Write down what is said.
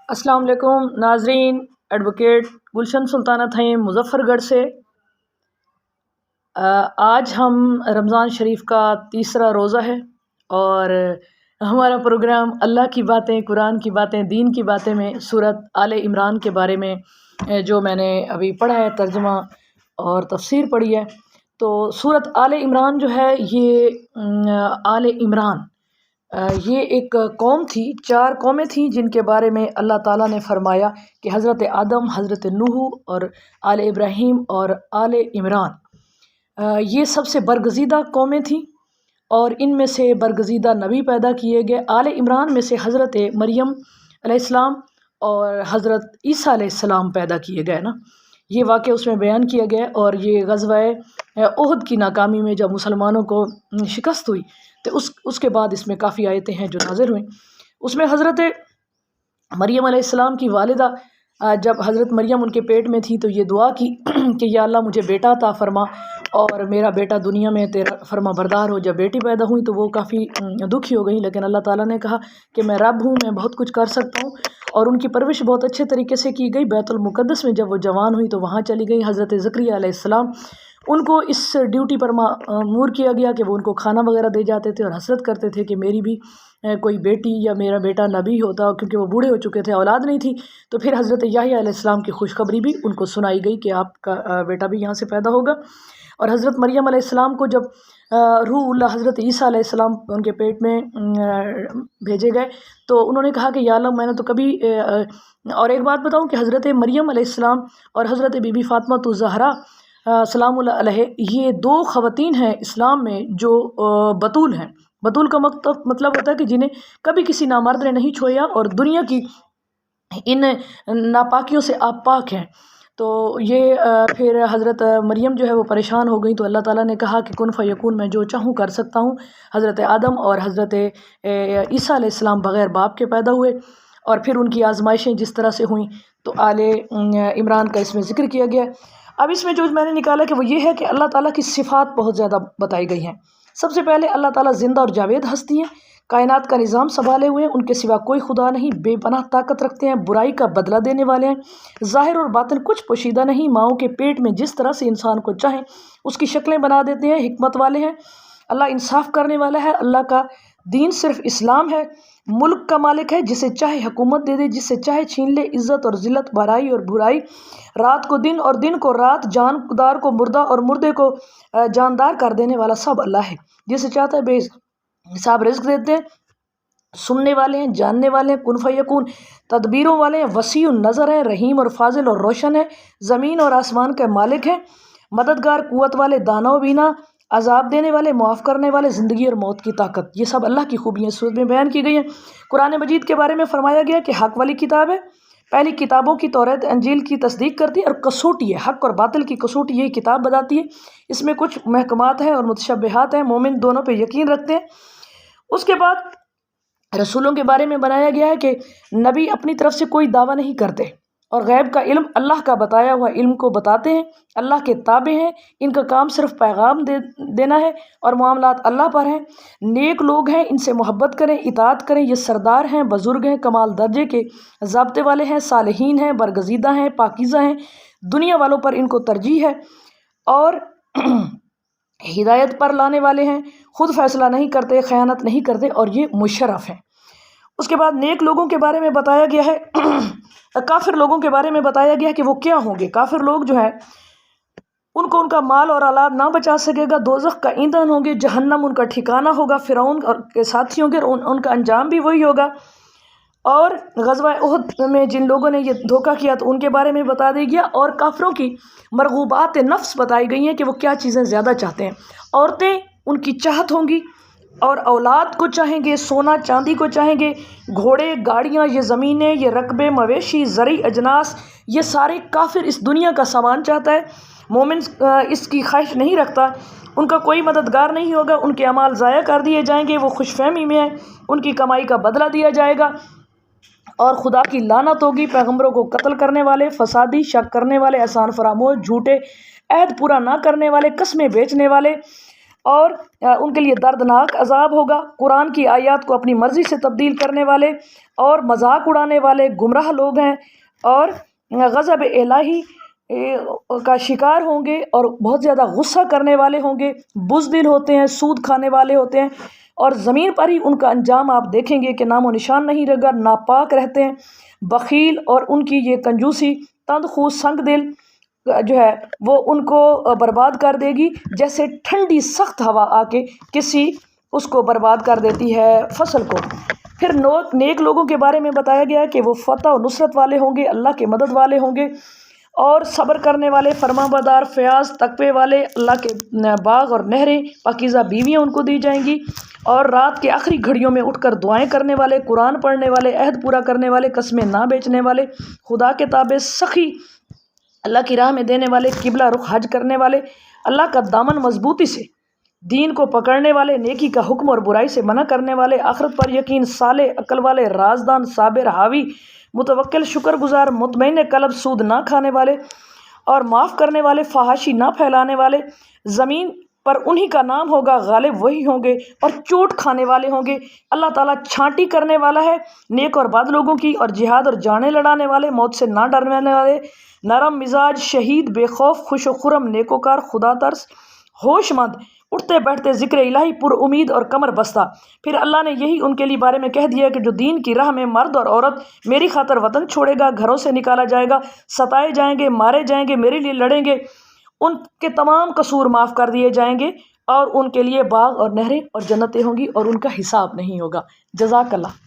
السلام علیکم ناظرین، ایڈوکیٹ گلشن سلطانہ تھیں مظفر گڑھ سے۔ آج ہم رمضان شریف کا تیسرا روزہ ہے اور ہمارا پروگرام اللہ کی باتیں، قرآن کی باتیں، دین کی باتیں میں سورۃ آل عمران کے بارے میں جو میں نے ابھی پڑھا ہے، ترجمہ اور تفسیر پڑھی ہے۔ تو سورۃ آل عمران جو ہے یہ آل عمران یہ ایک قوم تھی، 4 قومیں تھیں جن کے بارے میں اللہ تعالیٰ نے فرمایا کہ حضرت آدم، حضرت نوح اور آل ابراہیم اور آل عمران یہ سب سے برگزیدہ قومیں تھیں اور ان میں سے برگزیدہ نبی پیدا کیے گئے۔ آل عمران میں سے حضرت مریم علیہ السلام اور حضرت عیسیٰ علیہ السلام پیدا کیے گئے نا، یہ واقعہ اس میں بیان کیا گیا۔ اور یہ غزوہ احد کی ناکامی میں جب مسلمانوں کو شکست ہوئی تو اس کے بعد اس میں کافی آیتیں ہیں جو نازل ہوئیں۔ اس میں حضرت مریم علیہ السلام کی والدہ جب حضرت مریم ان کے پیٹ میں تھی تو یہ دعا کی کہ یا اللہ مجھے بیٹا عطا فرما اور میرا بیٹا دنیا میں تیرا فرما بردار ہو۔ جب بیٹی پیدا ہوئی تو وہ کافی دکھی ہو گئی، لیکن اللہ تعالیٰ نے کہا کہ میں رب ہوں، میں بہت کچھ کر سکتا ہوں، اور ان کی پرورش بہت اچھے طریقے سے کی گئی۔ بیت المقدس میں جب وہ جوان ہوئی تو وہاں چلی گئی۔ حضرت زکریا علیہ السلام ان کو اس ڈیوٹی پر مأمور کیا گیا کہ وہ ان کو کھانا وغیرہ دے جاتے تھے اور حسرت کرتے تھے کہ میری بھی کوئی بیٹی یا میرا بیٹا نبی ہوتا، کیونکہ وہ بوڑھے ہو چکے تھے، اولاد نہیں تھی۔ تو پھر حضرت یحییٰ علیہ السلام کی خوشخبری بھی ان کو سنائی گئی کہ آپ کا بیٹا بھی یہاں سے پیدا ہوگا۔ اور حضرت مریم علیہ السلام کو جب روح اللہ حضرت عیسیٰ علیہ السلام ان کے پیٹ میں بھیجے گئے تو انہوں نے کہا کہ یا اللہ میں نے تو کبھی اور ایک بات بتاؤں کہ حضرت مریم علیہ السلام اور حضرت بی بی فاطمہ الزہرا سلام اللہ علیہ یہ 2 خواتین ہیں اسلام میں جو بتول ہیں۔ بتول کا مطلب ہوتا ہے کہ جنہیں کبھی کسی نامرد نے نہیں چھویا اور دنیا کی ان ناپاکیوں سے آپ پاک ہیں۔ تو یہ پھر حضرت مریم جو ہے وہ پریشان ہو گئی تو اللہ تعالیٰ نے کہا کہ کن فیکون، میں جو چاہوں کر سکتا ہوں۔ حضرت آدم اور حضرت عیسیٰ علیہ السلام بغیر باپ کے پیدا ہوئے اور پھر ان کی آزمائشیں جس طرح سے ہوئیں تو آل عمران کا اس میں ذکر کیا گیا۔ اب اس میں جو میں نے نکالا کہ وہ یہ ہے کہ اللہ تعالیٰ کی صفات بہت زیادہ بتائی گئی ہیں۔ سب سے پہلے اللہ تعالیٰ زندہ اور جاوید ہستی ہیں، کائنات کا نظام سنبھالے ہوئے ہیں، ان کے سوا کوئی خدا نہیں، بے پناہ طاقت رکھتے ہیں، برائی کا بدلہ دینے والے ہیں، ظاہر اور باطن کچھ پوشیدہ نہیں، ماؤں کے پیٹ میں جس طرح سے انسان کو چاہیں اس کی شکلیں بنا دیتے ہیں، حکمت والے ہیں، اللہ انصاف کرنے والا ہے۔ اللہ کا دین صرف اسلام ہے، ملک کا مالک ہے، جسے چاہے حکومت دے دے، جس سے چاہے چھین لے، عزت اور ذلت، بھلائی اور برائی، رات کو دن اور دن کو رات، جاندار کو مردہ اور مردے کو جاندار کر دینے والا سب اللہ ہے، جسے چاہتا ہے بے حساب رزق دیتے ہیں، سننے والے ہیں، جاننے والے ہیں، کن فیکون تدبیروں والے ہیں، وسیع النظر ہیں، رحیم اور فاضل اور روشن ہے، زمین اور آسمان کے مالک ہیں، مددگار، قوت والے، دانا و بینا، عذاب دینے والے، معاف کرنے والے، زندگی اور موت کی طاقت، یہ سب اللہ کی خوبیاں اس سورت میں بیان کی گئی ہیں۔ قرآن مجید کے بارے میں فرمایا گیا کہ حق والی کتاب ہے، پہلی کتابوں کی توریت انجیل کی تصدیق کرتی ہے اور کسوٹی ہے، حق اور باطل کی کسوٹی یہی کتاب بتاتی ہے، اس میں کچھ محکمات ہیں اور متشبہات ہیں، مومن دونوں پہ یقین رکھتے ہیں۔ اس کے بعد رسولوں کے بارے میں بنایا گیا ہے کہ نبی اپنی طرف سے کوئی دعویٰ نہیں کرتے اور غیب کا علم اللہ کا بتایا ہوا علم کو بتاتے ہیں، اللہ کے تابع ہیں، ان کا کام صرف پیغام دینا ہے اور معاملات اللہ پر ہیں، نیک لوگ ہیں، ان سے محبت کریں، اطاعت کریں، یہ سردار ہیں، بزرگ ہیں، کمال درجے کے ضابطے والے ہیں، صالحین ہیں، برگزیدہ ہیں، پاکیزہ ہیں، دنیا والوں پر ان کو ترجیح ہے اور ہدایت پر لانے والے ہیں، خود فیصلہ نہیں کرتے، خیانت نہیں کرتے اور یہ مشرف ہیں۔ اس کے بعد نیک لوگوں کے بارے میں بتایا گیا ہے، کافر لوگوں کے بارے میں بتایا گیا ہے کہ وہ کیا ہوں گے۔ کافر لوگ جو ہیں ان کو ان کا مال اور اولاد نہ بچا سکے گا، دوزخ کا ایندھن ہوں گے، جہنم ان کا ٹھکانہ ہوگا، فرعون کے ساتھی ہوں گے اور ان کا انجام بھی وہی ہوگا۔ اور غزوہ احد میں جن لوگوں نے یہ دھوکہ کیا تو ان کے بارے میں بتا دیا گیا، اور کافروں کی مرغوبات نفس بتائی گئی ہیں کہ وہ کیا چیزیں زیادہ چاہتے ہیں۔ عورتیں ان کی چاہت ہوں گی اور اولاد کو چاہیں گے، سونا چاندی کو چاہیں گے، گھوڑے، گاڑیاں، یہ زمینیں، یہ رقبے، مویشی، زرعی اجناس، یہ سارے کافر اس دنیا کا سامان چاہتا ہے، مومن اس کی خواہش نہیں رکھتا، ان کا کوئی مددگار نہیں ہوگا، ان کے اعمال ضائع کر دیے جائیں گے، وہ خوش فہمی میں ہیں، ان کی کمائی کا بدلہ دیا جائے گا اور خدا کی لعنت ہوگی۔ پیغمبروں کو قتل کرنے والے، فسادی، شک کرنے والے، احسان فراموش، جھوٹے، عہد پورا نہ کرنے والے، قسمیں بیچنے والے، اور ان کے لیے دردناک عذاب ہوگا۔ قرآن کی آیات کو اپنی مرضی سے تبدیل کرنے والے اور مذاق اڑانے والے گمراہ لوگ ہیں، اور غضب الہی کا شکار ہوں گے، اور بہت زیادہ غصہ کرنے والے ہوں گے، بزدل ہوتے ہیں، سود کھانے والے ہوتے ہیں، اور زمین پر ہی ان کا انجام آپ دیکھیں گے کہ نام و نشان نہیں رہے گا، ناپاک رہتے ہیں، بخیل، اور ان کی یہ کنجوسی تند خو سنگ دل جو ہے وہ ان کو برباد کر دے گی، جیسے ٹھنڈی سخت ہوا آ کے کسی اس کو برباد کر دیتی ہے فصل کو۔ پھر نیک لوگوں کے بارے میں بتایا گیا کہ وہ فتح و نصرت والے ہوں گے، اللہ کے مدد والے ہوں گے، اور صبر کرنے والے، فرمانبردار، فیاض، تقوی والے، اللہ کے باغ اور نہریں، پاکیزہ بیویاں ان کو دی جائیں گی، اور رات کے آخری گھڑیوں میں اٹھ کر دعائیں کرنے والے، قرآن پڑھنے والے، عہد پورا کرنے والے، قسمیں نہ بیچنے والے، خدا کے تابع، سخی، اللہ کی راہ میں دینے والے، قبلہ رخ حج کرنے والے، اللہ کا دامن مضبوطی سے دین کو پکڑنے والے، نیکی کا حکم اور برائی سے منع کرنے والے، آخرت پر یقین، صالح، عقل والے، رازدان، صابر، حاوی، متوکل، شکر گزار، مطمئن قلب، سود نہ کھانے والے اور معاف کرنے والے، فحاشی نہ پھیلانے والے۔ زمین پر انہی کا نام ہوگا، غالب وہی ہوں گے، اور چوٹ کھانے والے ہوں گے۔ اللہ تعالیٰ چھانٹی کرنے والا ہے نیک اور بد لوگوں کی، اور جہاد اور جانیں لڑانے والے، موت سے نہ ڈرنے والے، نرم مزاج، شہید، بے خوف، خوش و خرم، نیکوکار، خدا ترس، ہوش مند، اٹھتے بیٹھتے ذکر الہی، پر امید اور کمر بستہ۔ پھر اللہ نے یہی ان کے لیے بارے میں کہہ دیا کہ جو دین کی راہ میں مرد اور عورت میری خاطر وطن چھوڑے گا، گھروں سے نکالا جائے گا، ستائے جائیں گے، مارے جائیں گے، میرے لیے لڑیں گے، ان کے تمام قصور معاف کر دیے جائیں گے، اور ان کے لیے باغ اور نہریں اور جنتیں ہوں گی، اور ان کا حساب نہیں ہوگا۔ جزاک اللہ۔